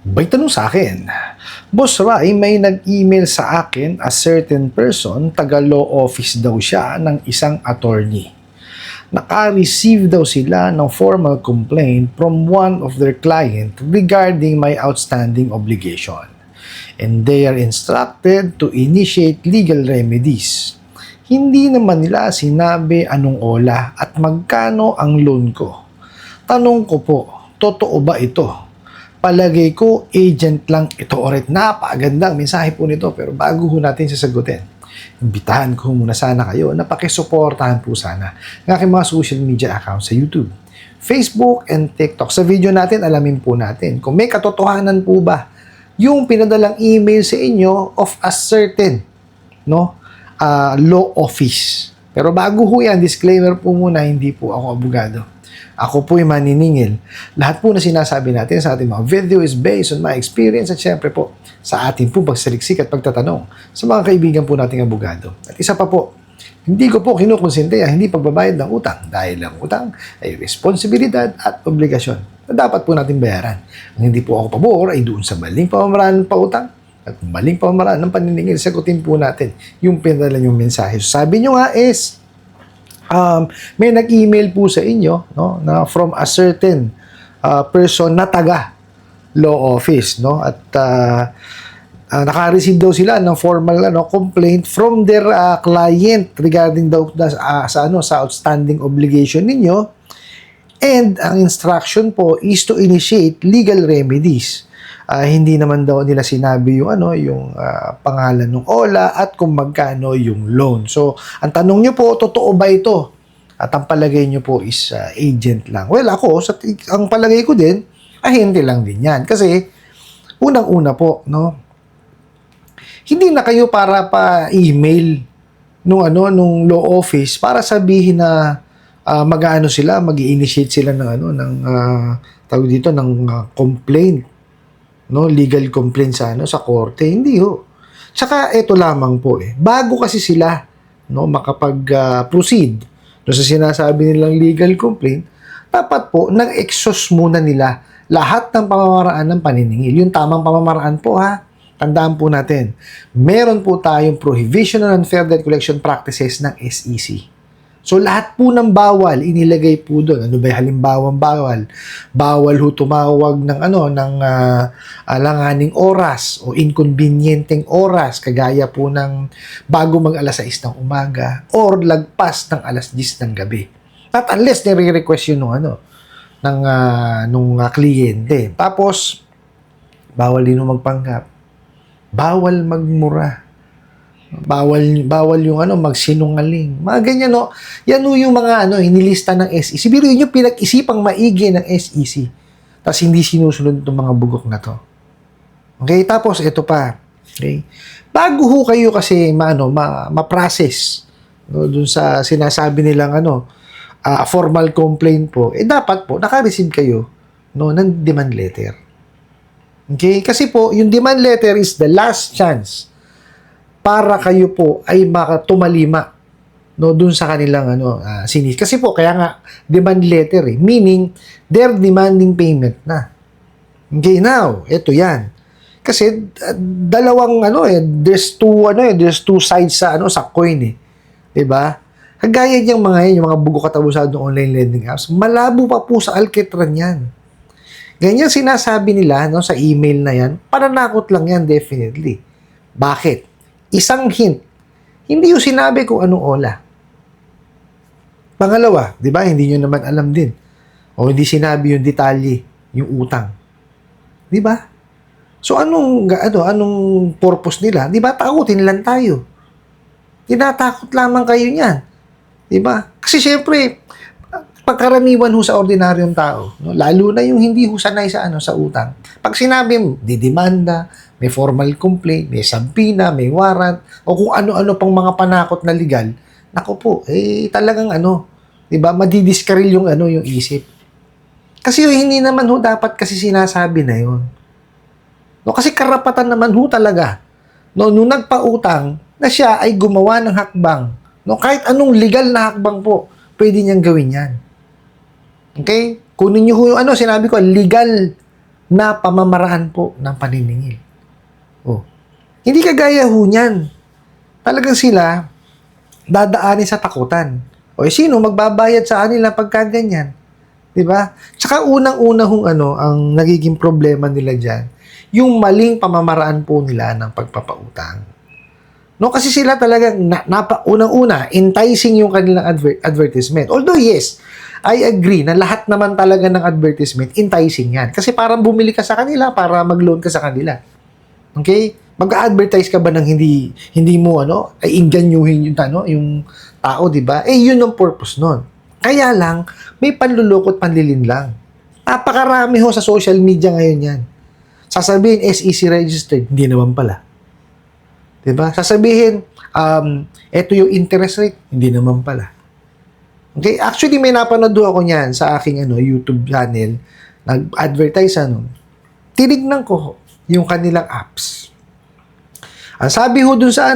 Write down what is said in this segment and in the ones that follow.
May tanong sa akin, Boss Rai, may nag-email sa akin a certain person, taga-law office daw siya ng isang attorney. Naka-receive daw sila ng formal complaint from one of their client regarding my outstanding obligation. And they are instructed to initiate legal remedies. Hindi naman nila sinabi anong ola at magkano ang loan ko. Tanong ko po, totoo ba ito? Palagay ko, agent lang ito. Orit, napakagandang mensahe po nito. Pero bago ho natin sasagutin, imbitahan ko muna sana kayo na pakisuportahan po sana ng aking mga social media accounts sa YouTube, Facebook, and TikTok. Sa video natin, alamin po natin kung may katotohanan po ba yung pinadalang email sa inyo of a certain law office. Pero bago ho yan, disclaimer po muna, hindi po ako abogado. Ako po'y maniningil. Lahat po na sinasabi natin sa ating mga video is based on my experience at syempre po sa ating po pagsaliksik at pagtatanong sa mga kaibigan po nating abogado. At isa pa po, hindi ko po kinukonsente ang hindi pagbabayad ng utang dahil ang utang ay responsibilidad at obligasyon na dapat po natin bayaran. Ang hindi po ako pabor ay doon sa maling pamamaraan ng pautang at maling pamamaraan ng paniningil. Sagutin po natin yung pinadala yung mensahe. So, sabi nyo nga is, may nag-email po sa inyo na from a certain person na taga law office at naka-receive daw sila ng formal complaint from their client regarding daw sa outstanding obligation ninyo, and ang instruction po is to initiate legal remedies. Hindi naman daw nila sinabi yung pangalan ng OLA at kung magkano yung loan. So, ang tanong nyo po, totoo ba ito? At ang palagay nyo po is agent lang. Well, ako, ang palagay ko din, ahente lang din yan. Kasi, unang-una po, hindi na kayo para pa-email nung law office para sabihin na mag-aano sila, mag-i-initiate sila ng tawag dito, ng complaint. Legal complaint sa korte. Hindi ho. Tsaka ito lamang po bago kasi sila makapag-proceed sa sinasabi nilang legal complaint, dapat po nag-exhaust muna nila lahat ng pamamaraan ng paniningil. Yung tamang pamamaraan po tandaan po natin, meron po tayong Prohibition on Unfair Debt Collection Practices ng SEC. So, lahat po ng bawal, inilagay po doon. Ano ba yung halimbawang bawal? Bawal ho tumawag ng alanganing oras o inconvenienteng oras, kagaya po ng bago mag alas 6 ng umaga or lagpas ng alas 10 ng gabi. Not unless nire-request yun nung kliyente. Tapos, bawal din magpanggap. Bawal magmura. Bawal yung magsinungaling. Mga ganyan, Yan yung mga inilista ng SEC. Pero yun yung pinag-isipang maigi ng SEC. Tapos hindi sinusunod itong mga bugok na to. Okay? Tapos, ito pa. Okay? Bago ho kayo kasi ma-process dun sa sinasabi nilang formal complaint po, dapat po, naka-receive kayo ng demand letter. Okay? Kasi po, yung demand letter is the last chance para kayo po ay makatumalima dun sa kanilang sinis. Kasi po, kaya nga, demand letter meaning, they're demanding payment na. Okay, now, ito yan. Kasi, dalawang, there's two sides sa coin, diba? Kagaya niyang yung mga bugo katabusado ng online lending apps, malabo pa po sa alketran yan. Ganyan sinasabi nila, sa email na yan, pananakot lang yan, definitely. Bakit? Isang hint, hindi yung sinabi kung anong ola. Pangalawa, di ba, hindi nyo naman alam din. O hindi sinabi yung detalye, yung utang. Di ba? So, anong purpose nila? Di ba, takutin lang tayo. Tinatakot lamang kayo niyan. Di ba? Kasi syempre, pagkaraniwan sa ordinaryong tao, lalo na yung hindi sanay sa utang. Pag sinabi mo, didemanda, may formal complaint, may subpoena, may warrant, o kung ano-ano pang mga panakot na legal, nako po, talagang diba, madidiskaril yung yung isip. Kasi hindi naman dapat kasi sinasabi na yun. Kasi karapatan naman talaga, nung nagpautang, na siya ay gumawa ng hakbang. Kahit anong legal na hakbang po, pwede niyang gawin yan. Okay? Kunin niyo yung sinabi ko, legal na pamamaraan po ng paniningil. Oh. Hindi kagaya ho niyan. Talagang sila dadaanin sa takutan. O sino magbabayad sa kanila pagka ganyan? 'Di ba? Tsaka unang-una hong ang nagiging problema nila diyan, yung maling pamamaraan po nila ng pagpapautang. No, kasi sila talagang unang-una enticing yung kanilang advertisement. Although yes, I agree na lahat naman talaga ng advertisement enticing yan. Kasi parang bumili ka sa kanila para mag-loan ka sa kanila. Okay? Mag-advertise ka ba ng hindi mo ay inganyuhin yung tao, 'di ba? Yun ang purpose nun. Kaya lang may panluloko at panlilin lang. Napakarami ho sa social media ngayon 'yan. Sasabihin SEC registered, hindi naman pala. 'Di ba? Sasabihin ito yung interest rate, hindi naman pala. Okay? Actually may napanood ako niyan sa aking YouTube channel, nag-advertise tinignan ko yung kanilang apps. Ang sabi ho dun sa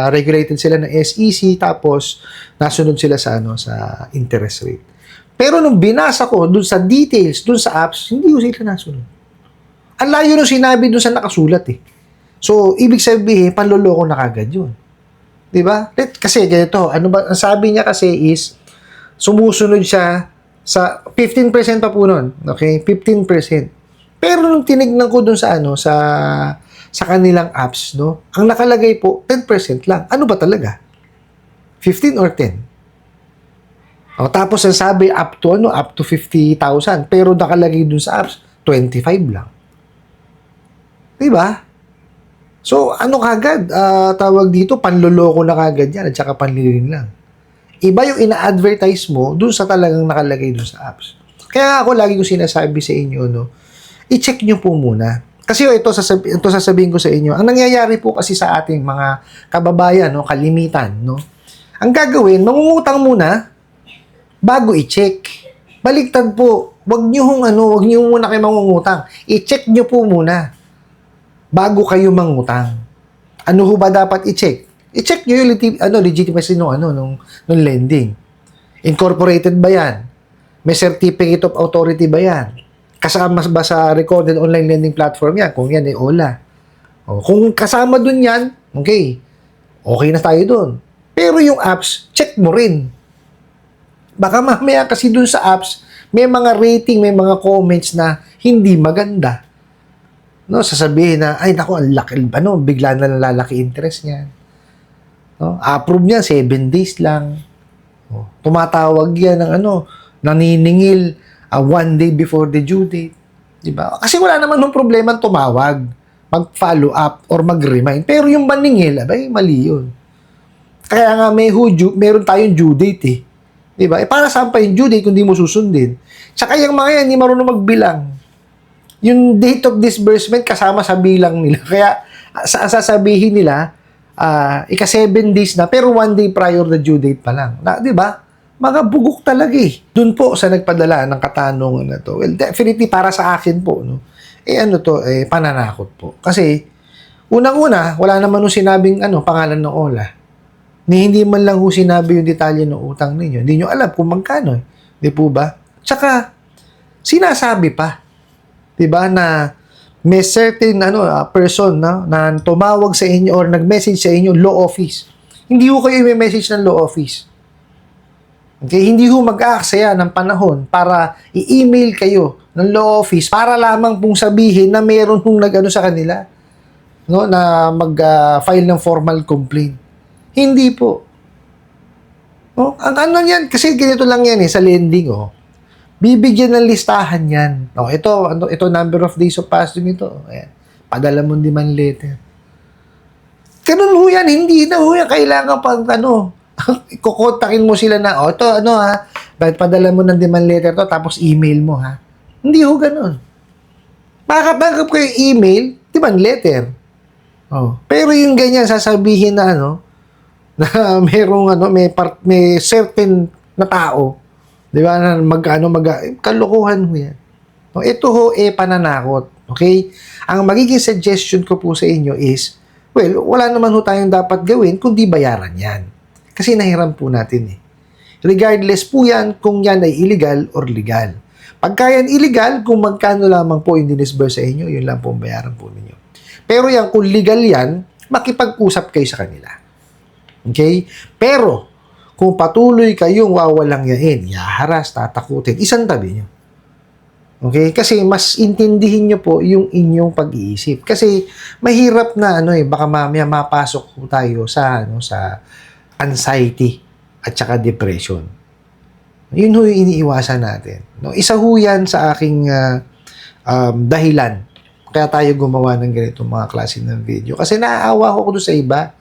regulated sila ng SEC, tapos nasunod sila sa sa interest rate. Pero nung binasa ko dun sa details, dun sa apps, hindi ho sila nasunod. Ang layo nung sinabi dun sa nakasulat eh. So, ibig sabihin, panloloko na kagad yun. Diba? Kasi ganito, ang sabi niya kasi is, sumusunod siya sa 15% pa po nun. Okay? 15%. Pero nung tinignan ko dun sa sa kanilang apps, ang nakalagay po, 10% lang. Ano ba talaga? 15 or 10? Tapos ang sabi, up to 50,000. Pero nakalagay dun sa apps, 25 lang. Diba? So, kagad? Tawag dito, panloloko na kagad yan, at saka panlilin lang. Iba yung ina-advertise mo dun sa talagang nakalagay dun sa apps. Kaya ako lagi ko sinasabi sa inyo, i-check nyo po muna. Kasi ito sasabihin ko sa inyo, ang nangyayari po kasi sa ating mga kababayan, kalimitan, ang gagawin, mangungutang muna bago i-check. Baliktad po, wag niyo muna kayo mangungutang. I-check niyo po muna bago kayo mangutang. Ano ho ba dapat i-check? I-check niyo yung legitimacy nung lending. Incorporated ba 'yan? May certificate of authority ba 'yan? Kasama ba sa recorded online lending platform yan? Kung yan, OLA. Kung kasama dun yan, okay na tayo dun. Pero yung apps, check mo rin. Baka mamaya kasi dun sa apps, may mga rating, may mga comments na hindi maganda. Sasabihin na, ay naku, ang laki, bigla na lalaki interest niyan. Approve niya, 7 days lang. Tumatawag yan ng naniningil 1 day before the due date. Diba? Kasi wala naman ng problema tumawag, mag-follow up, or mag-remind. Pero yung maningil, mali yun. Kaya nga meron tayong due date eh. Diba? Para saan pa yung due date kung di mo susundin? Tsaka yung mga yan, hindi marunong magbilang. Yung date of disbursement kasama sa bilang nila. Kaya sasabihin nila, ika 7 days na, pero 1 day prior the due date pa lang. Diba? Mga bugok talaga eh. Doon po sa nagpadala ng katanungan na to. Well, definitely para sa akin po, pananakot po. Kasi, unang-una, wala naman nung sinabing pangalan ng OLA. Hindi man lang sinabi yung detalye ng utang ninyo. Hindi nyo alam kung magkano. Di po ba? Tsaka, sinasabi pa, di ba, na may certain person na tumawag sa inyo or nag-message sa inyo, law office. Hindi ko kayo may message ng law office. Okay, hindi ho mag-aaksaya ng panahon para i-email kayo ng law office para lamang pong sabihin na meron hong sa kanila na mag-file ng formal complaint. Hindi po. Ang yan, kasi ganito lang yan sa lending bibigyan ng listahan yan. Ito number of days of past due nito. Ayan. Padala mo demand letter. Ganun ho yan, hindi na ho yan. Kailangan pang kukontakin mo sila na, ito padala mo ng demand letter to, tapos email mo Hindi ho ganun. Makakapagap ko yung email, demand letter. Pero yung ganyan, sasabihin na na merong may certain na tao, di ba, na kalokohan mo yan. Ito ho, pananakot. Okay? Ang magiging suggestion ko po sa inyo is, wala naman ho tayong dapat gawin kundi bayaran yan. Kasi nahiram po natin Regardless po yan kung yan ay illegal or legal. Pagka yan illegal, kung magkano lamang po yung dinisburse sa inyo, yun lang po ang bayaran po ninyo. Pero yan, kung legal yan, makipag-usap kayo sa kanila. Okay? Pero, kung patuloy kayong wawalang yain, yaharas, tatakutin, isang tabi nyo. Okay? Kasi mas intindihin nyo po yung inyong pag-iisip. Kasi mahirap na baka mamaya mapasok po tayo sa anxiety at saka depression. Yun ho yung iniiwasan natin. No? Isa ho yan sa aking dahilan. Kaya tayo gumawa ng ganitong mga klase ng video. Kasi naaawa ko doon sa iba.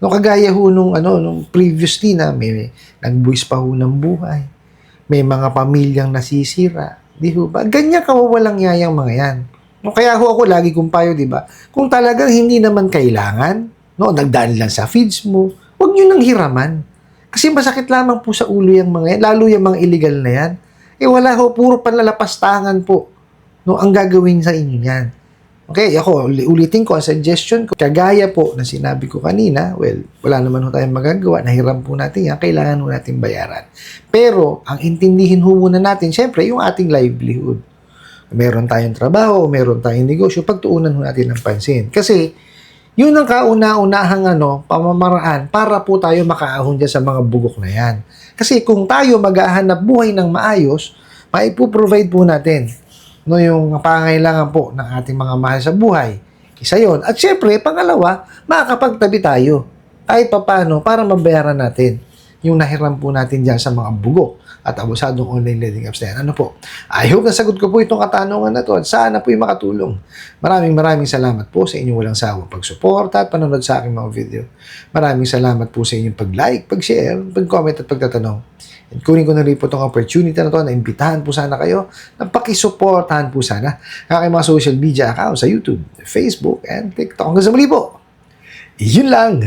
No, kagaya ho nung previously na may nag-buwis pa ho ng buhay. May mga pamilyang nasisira. Di ho ba? Ganyan kawawalang yayang mga yan. No, kaya ho ako lagi kong payo, di ba? Kung talagang hindi naman kailangan, nagdaan lang sa feeds mo, huwag nyo nang hiraman. Kasi masakit lamang po sa ulo yung mga yan, lalo yung mga illegal na yan. Wala ho, puro panlalapastangan po. Ang gagawin sa inyo yan. Okay, ako, ulitin ko, ang suggestion ko, kagaya po na sinabi ko kanina, well, wala naman ho tayong magagawa, nahiram po natin yan, kailangan ho natin bayaran. Pero, ang intindihin ho muna natin, syempre, yung ating livelihood. Meron tayong trabaho, meron tayong negosyo, pagtuunan ho natin ng pansin. Kasi, yun ang kauna-unahang pamamaraan para po tayo makaahon dyan sa mga bugok na yan. Kasi kung tayo maghahanap buhay ng maayos, maipoprovide po natin yung pangangailangan po ng ating mga mahal sa buhay. Isa yon. At syempre, pangalawa, makakapagtabi tayo kahit papano para mabayaran natin yung nahiram po natin dyan sa mga bugok at abusadong online lending apps na yan. Ano po? I hope nasagot ko po itong katanungan na to at sana po yung makatulong. Maraming salamat po sa inyong walang sawang pagsuporta at panonood sa aking mga video. Maraming salamat po sa inyong pag-like, pag-share, pag-comment at pagtatanong. And kunin ko na rin po itong opportunity na to na imbitahan po sana kayo na pakisuportahan po sana ang aking mga social media accounts sa YouTube, Facebook, and TikTok. Hanggang sa muli po. Yun lang.